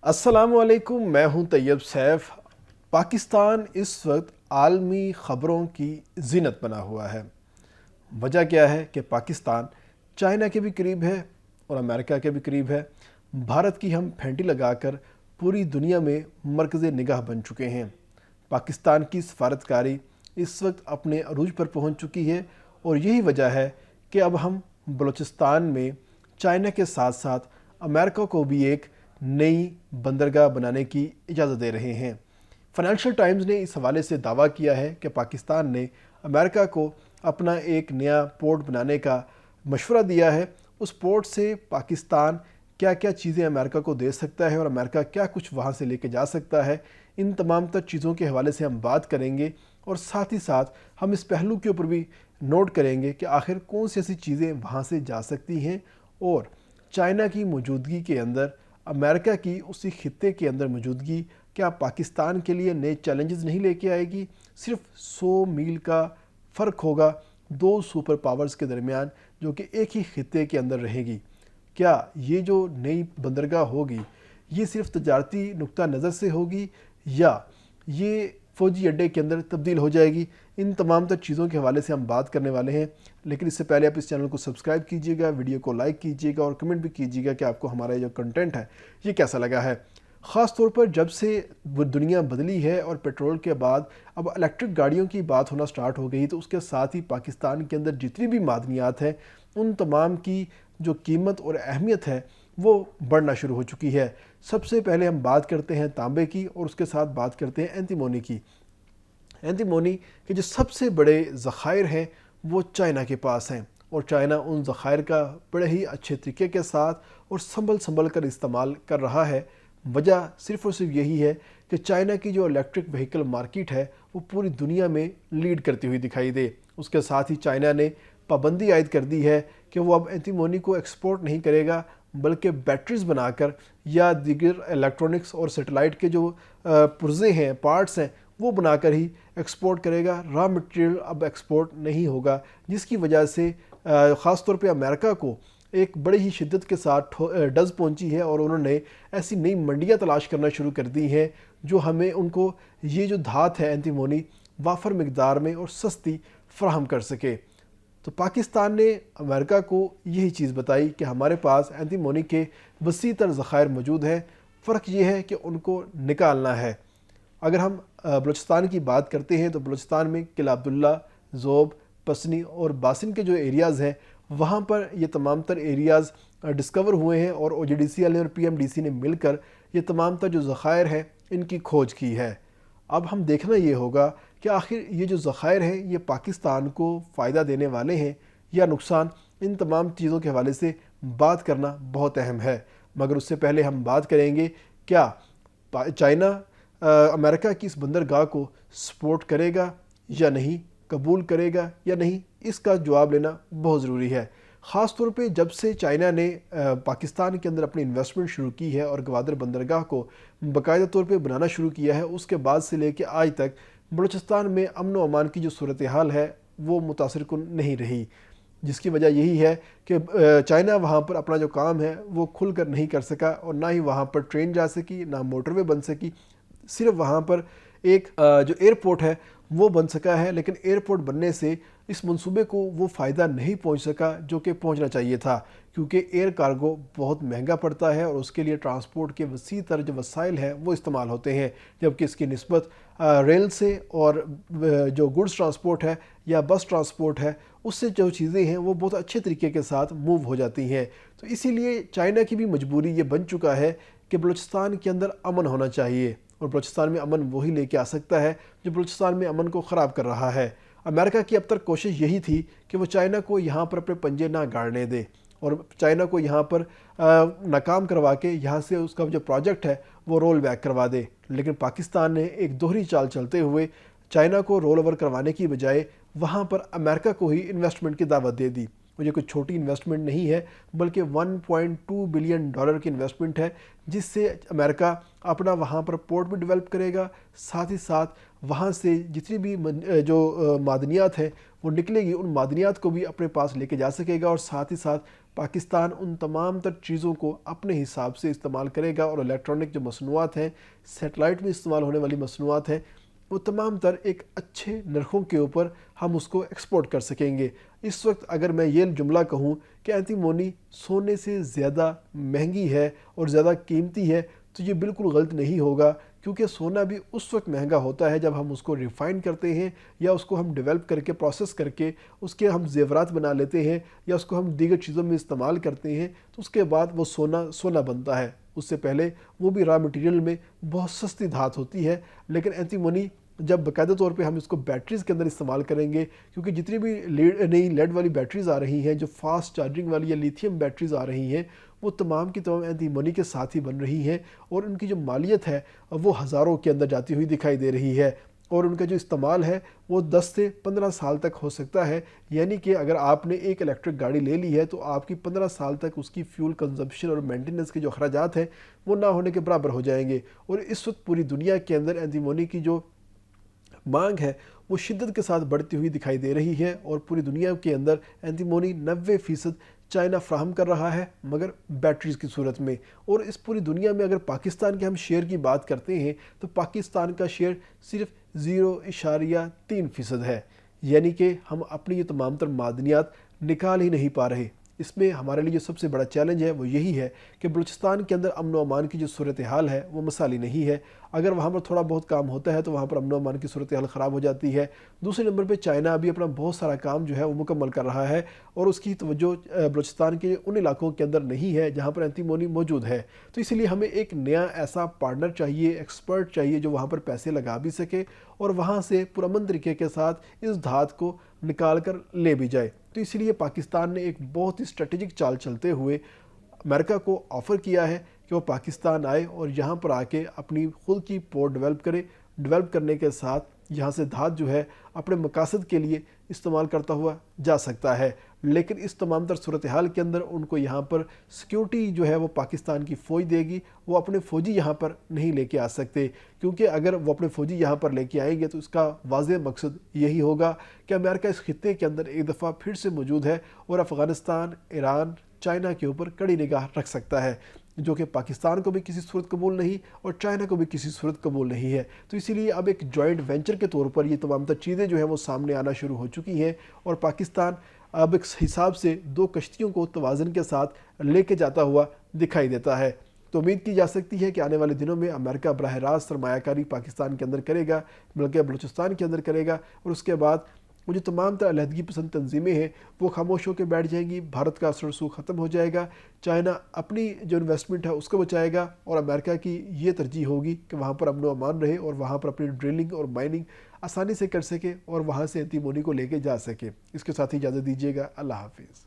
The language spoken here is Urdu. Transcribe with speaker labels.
Speaker 1: السلام علیکم، میں ہوں طیب سیف۔ پاکستان اس وقت عالمی خبروں کی زینت بنا ہوا ہے۔ وجہ کیا ہے کہ پاکستان چائنا کے بھی قریب ہے اور امریکہ کے بھی قریب ہے۔ بھارت کی ہم پھینٹی لگا کر پوری دنیا میں مرکز نگاہ بن چکے ہیں۔ پاکستان کی سفارتکاری اس وقت اپنے عروج پر پہنچ چکی ہے اور یہی وجہ ہے کہ اب ہم بلوچستان میں چائنا کے ساتھ ساتھ امریکہ کو بھی ایک نئی بندرگاہ بنانے کی اجازت دے رہے ہیں۔ فائنینشل ٹائمز نے اس حوالے سے دعویٰ کیا ہے کہ پاکستان نے امریکہ کو اپنا ایک نیا پورٹ بنانے کا مشورہ دیا ہے۔ اس پورٹ سے پاکستان کیا کیا چیزیں امریکہ کو دے سکتا ہے اور امریکہ کیا کچھ وہاں سے لے کے جا سکتا ہے، ان تمام تر چیزوں کے حوالے سے ہم بات کریں گے اور ساتھ ہی ساتھ ہم اس پہلو کے اوپر بھی نوٹ کریں گے کہ آخر کون سی ایسی چیزیں وہاں سے جا سکتی ہیں اور چائنا کی موجودگی کے اندر امریکہ کی اسی خطے کے اندر موجودگی کیا پاکستان کے لیے نئے چیلنجز نہیں لے کے آئے گی۔ صرف 100 میل کا فرق ہوگا دو سپر پاورز کے درمیان جو کہ ایک ہی خطے کے اندر رہے گی۔ کیا یہ جو نئی بندرگاہ ہوگی یہ صرف تجارتی نقطہ نظر سے ہوگی یا یہ فوجی اڈے کے اندر تبدیل ہو جائے گی؟ ان تمام تر چیزوں کے حوالے سے ہم بات کرنے والے ہیں، لیکن اس سے پہلے آپ اس چینل کو سبسکرائب کیجئے گا، ویڈیو کو لائک کیجئے گا اور کمنٹ بھی کیجئے گا کہ آپ کو ہمارا جو کنٹینٹ ہے یہ کیسا لگا ہے۔ خاص طور پر جب سے وہ دنیا بدلی ہے اور پیٹرول کے بعد اب الیکٹرک گاڑیوں کی بات ہونا سٹارٹ ہو گئی، تو اس کے ساتھ ہی پاکستان کے اندر جتنی بھی معدنیات ہیں ان تمام کی جو قیمت اور اہمیت ہے وہ بڑھنا شروع ہو چکی ہے۔ سب سے پہلے ہم بات کرتے ہیں تانبے کی اور اس کے ساتھ بات کرتے ہیں اینتیمونی کی۔ اینتیمونی کے جو سب سے بڑے ذخائر ہیں وہ چائنا کے پاس ہیں اور چائنا ان ذخائر کا بڑے ہی اچھے طریقے کے ساتھ اور سنبھل کر استعمال کر رہا ہے۔ وجہ صرف اور صرف یہی ہے کہ چائنا کی جو الیکٹرک وہیکل مارکیٹ ہے وہ پوری دنیا میں لیڈ کرتی ہوئی دکھائی دے۔ اس کے ساتھ ہی چائنا نے پابندی عائد کر دی ہے کہ وہ اب اینتیمونی کو ایکسپورٹ نہیں کرے گا بلکہ بیٹریز بنا کر یا دیگر الیکٹرونکس اور سیٹلائٹ کے جو پرزے ہیں، پارٹس ہیں، وہ بنا کر ہی ایکسپورٹ کرے گا۔ را مٹیریل اب ایکسپورٹ نہیں ہوگا، جس کی وجہ سے خاص طور پہ امریکہ کو ایک بڑی ہی شدت کے ساتھ ڈز پہنچی ہے اور انہوں نے ایسی نئی منڈیاں تلاش کرنا شروع کر دی ہیں جو ہمیں ان کو یہ جو دھات ہے اینتیمونی وافر مقدار میں اور سستی فراہم کر سکے۔ تو پاکستان نے امریکہ کو یہی چیز بتائی کہ ہمارے پاس اینتیمونی کے وسیع تر ذخائر موجود ہیں، فرق یہ ہے کہ ان کو نکالنا ہے۔ اگر ہم بلوچستان کی بات کرتے ہیں تو بلوچستان میں قلعہ عبداللہ، ذوب، پسنی اور باسن کے جو ایریاز ہیں وہاں پر یہ تمام تر ایریاز ڈسکور ہوئے ہیں اور OGDCL نے اور PMDC نے مل کر یہ تمام تر جو ذخائر ہیں ان کی کھوج کی ہے۔ اب ہم دیکھنا یہ ہوگا کہ آخر یہ جو ذخائر ہیں یہ پاکستان کو فائدہ دینے والے ہیں یا نقصان۔ ان تمام چیزوں کے حوالے سے بات کرنا بہت اہم ہے، مگر اس سے پہلے ہم بات کریں گے کیا چائنا امریکہ کی اس بندرگاہ کو سپورٹ کرے گا یا نہیں، قبول کرے گا یا نہیں۔ اس کا جواب لینا بہت ضروری ہے، خاص طور پہ جب سے چائنا نے پاکستان کے اندر اپنی انویسٹمنٹ شروع کی ہے اور گوادر بندرگاہ کو باقاعدہ طور پہ بنانا شروع کیا ہے۔ اس کے بعد سے لے کے آج تک بلوچستان میں امن و امان کی جو صورتحال ہے وہ متاثر کن نہیں رہی، جس کی وجہ یہی ہے کہ چائنا وہاں پر اپنا جو کام ہے وہ کھل کر نہیں کر سکا اور نہ ہی وہاں پر ٹرین جا سکی، نہ موٹر وے بن سکی۔ صرف وہاں پر ایک جو ایئرپورٹ ہے وہ بن سکا ہے، لیکن ایئرپورٹ بننے سے اس منصوبے کو وہ فائدہ نہیں پہنچ سکا جو کہ پہنچنا چاہیے تھا، کیونکہ ایئر کارگو بہت مہنگا پڑتا ہے اور اس کے لیے ٹرانسپورٹ کے وسیع تر جو وسائل ہیں وہ استعمال ہوتے ہیں، جبکہ اس کی نسبت ریل سے اور جو گڈز ٹرانسپورٹ ہے یا بس ٹرانسپورٹ ہے اس سے جو چیزیں ہیں وہ بہت اچھے طریقے کے ساتھ موو ہو جاتی ہیں۔ تو اسی لیے چائنا کی بھی مجبوری یہ بن چکا ہے کہ بلوچستان کے اندر امن ہونا چاہیے، اور بلوچستان میں امن وہی لے کے آ سکتا ہے جو بلوچستان میں امن کو خراب کر رہا ہے۔ امریکہ کی اب تک کوشش یہی تھی کہ وہ چائنا کو یہاں پر اپنے پنجے نہ گاڑنے دے اور چائنا کو یہاں پر ناکام کروا کے یہاں سے اس کا جو پروجیکٹ ہے وہ رول بیک کروا دے، لیکن پاکستان نے ایک دوہری چال چلتے ہوئے چائنا کو رول اوور کروانے کی بجائے وہاں پر امریکہ کو ہی انویسٹمنٹ کی دعوت دے دی۔ یہ کوئی چھوٹی انویسٹمنٹ نہیں ہے بلکہ $1.2 بلین کی انویسٹمنٹ ہے، جس سے امریکہ اپنا وہاں پر پورٹ بھی ڈیولپ کرے گا، ساتھ ہی ساتھ وہاں سے جتنی بھی جو معدنیات ہیں وہ نکلے گی ان معدنیات کو بھی اپنے پاس لے کے جا سکے گا اور ساتھ ہی ساتھ پاکستان ان تمام تر چیزوں کو اپنے حساب سے استعمال کرے گا اور الیکٹرانک جو مصنوعات ہیں، سیٹلائٹ میں استعمال ہونے والی مصنوعات ہیں، وہ تمام تر ایک اچھے نرخوں کے اوپر ہم اس کو ایکسپورٹ کر سکیں گے۔ اس وقت اگر میں یہ جملہ کہوں کہ اینٹی مونی سونے سے زیادہ مہنگی ہے اور زیادہ قیمتی ہے تو یہ بالکل غلط نہیں ہوگا، کیونکہ سونا بھی اس وقت مہنگا ہوتا ہے جب ہم اس کو ریفائن کرتے ہیں یا اس کو ہم ڈیولپ کر کے پروسیس کر کے اس کے ہم زیورات بنا لیتے ہیں یا اس کو ہم دیگر چیزوں میں استعمال کرتے ہیں تو اس کے بعد وہ سونا بنتا ہے۔ اس سے پہلے وہ بھی را مٹیریل میں بہت سستی دھات ہوتی ہے، لیکن اینٹی مونی جب باقاعدہ طور پہ ہم اس کو بیٹریز کے اندر استعمال کریں گے، کیونکہ جتنی بھی نئی لیڈ والی بیٹریز آ رہی ہیں، جو فاسٹ چارجنگ والی یا لیتھیم بیٹریز آ رہی ہیں، وہ تمام کی تمام اینٹی مونی کے ساتھ ہی بن رہی ہیں اور ان کی جو مالیت ہے وہ ہزاروں کے اندر جاتی ہوئی دکھائی دے رہی ہے، اور ان کا جو استعمال ہے وہ 10 سے 15 سال تک ہو سکتا ہے۔ یعنی کہ اگر آپ نے ایک الیکٹرک گاڑی لے لی ہے تو آپ کی 15 سال تک اس کی فیول کنزمپشن اور مینٹیننس کے جو اخراجات ہیں وہ نہ ہونے کے برابر ہو جائیں گے۔ اور اس وقت پوری دنیا کے اندر اینٹی مونی کی جو مانگ ہے وہ شدت کے ساتھ بڑھتی ہوئی دکھائی دے رہی ہے، اور پوری دنیا کے اندر اینٹی مونی 90% چائنا فراہم کر رہا ہے، مگر بیٹریز کی صورت میں۔ اور اس پوری دنیا میں اگر پاکستان کے ہم شیئر کی بات کرتے ہیں تو پاکستان کا شیئر صرف 0.3% ہے، یعنی کہ ہم اپنی یہ تمام تر معدنیات نکال ہی نہیں پا رہے۔ اس میں ہمارے لیے جو سب سے بڑا چیلنج ہے وہ یہی ہے کہ بلوچستان کے اندر امن و امان کی جو صورتحال ہے وہ مثالی نہیں ہے۔ اگر وہاں پر تھوڑا بہت کام ہوتا ہے تو وہاں پر امن و امان کی صورتحال خراب ہو جاتی ہے۔ دوسرے نمبر پہ چائنا ابھی اپنا بہت سارا کام جو ہے وہ مکمل کر رہا ہے، اور اس کی توجہ بلوچستان کے ان علاقوں کے اندر نہیں ہے جہاں پر اینٹی مونی موجود ہے۔ تو اسی لیے ہمیں ایک نیا ایسا پارٹنر چاہیے، ایکسپرٹ چاہیے جو وہاں پر پیسے لگا بھی سکے اور وہاں سے پرامن طریقے کے ساتھ اس دھات کو نکال کر لے بھی جائے۔ تو اسی لیے پاکستان نے ایک بہت ہی اسٹریٹجک چال چلتے ہوئے امریکہ کو آفر کیا ہے کہ وہ پاکستان آئے اور یہاں پر آ کے اپنی خود کی پورٹ ڈیولپ کرے، ڈیولپ کرنے کے ساتھ یہاں سے دھات جو ہے اپنے مقاصد کے لیے استعمال کرتا ہوا جا سکتا ہے۔ لیکن اس تمام تر صورتحال کے اندر ان کو یہاں پر سیکیورٹی جو ہے وہ پاکستان کی فوج دے گی، وہ اپنے فوجی یہاں پر نہیں لے کے آ سکتے، کیونکہ اگر وہ اپنے فوجی یہاں پر لے کے آئیں گے تو اس کا واضح مقصد یہی ہوگا کہ امریکہ اس خطے کے اندر ایک دفعہ پھر سے موجود ہے اور افغانستان، ایران، چائنا کے اوپر کڑی نگاہ رکھ سکتا ہے، جو کہ پاکستان کو بھی کسی صورت قبول نہیں اور چائنا کو بھی کسی صورت قبول نہیں ہے۔ تو اسی لیے اب ایک جوائنٹ وینچر کے طور پر یہ تمام تر چیزیں جو ہیں وہ سامنے آنا شروع ہو چکی ہیں، اور پاکستان اب ایک حساب سے 2 کشتیوں کو توازن کے ساتھ لے کے جاتا ہوا دکھائی دیتا ہے۔ تو امید کی جا سکتی ہے کہ آنے والے دنوں میں امریکہ براہ راست سرمایہ کاری پاکستان کے اندر کرے گا، بلکہ بلوچستان کے اندر کرے گا، اور اس کے بعد وہ جو تمام تر علیحدگی پسند تنظیمیں ہیں وہ خاموش ہو کے بیٹھ جائیں گی، بھارت کا اثر و رسوخ ختم ہو جائے گا، چائنا اپنی جو انویسٹمنٹ ہے اس کو بچائے گا، اور امریکہ کی یہ ترجیح ہوگی کہ وہاں پر امن و امان رہے اور وہاں پر اپنی ڈرلنگ اور مائننگ آسانی سے کر سکے اور وہاں سے اینٹی مونی کو لے کے جا سکے۔ اس کے ساتھ ہی اجازت دیجیے گا، اللہ حافظ۔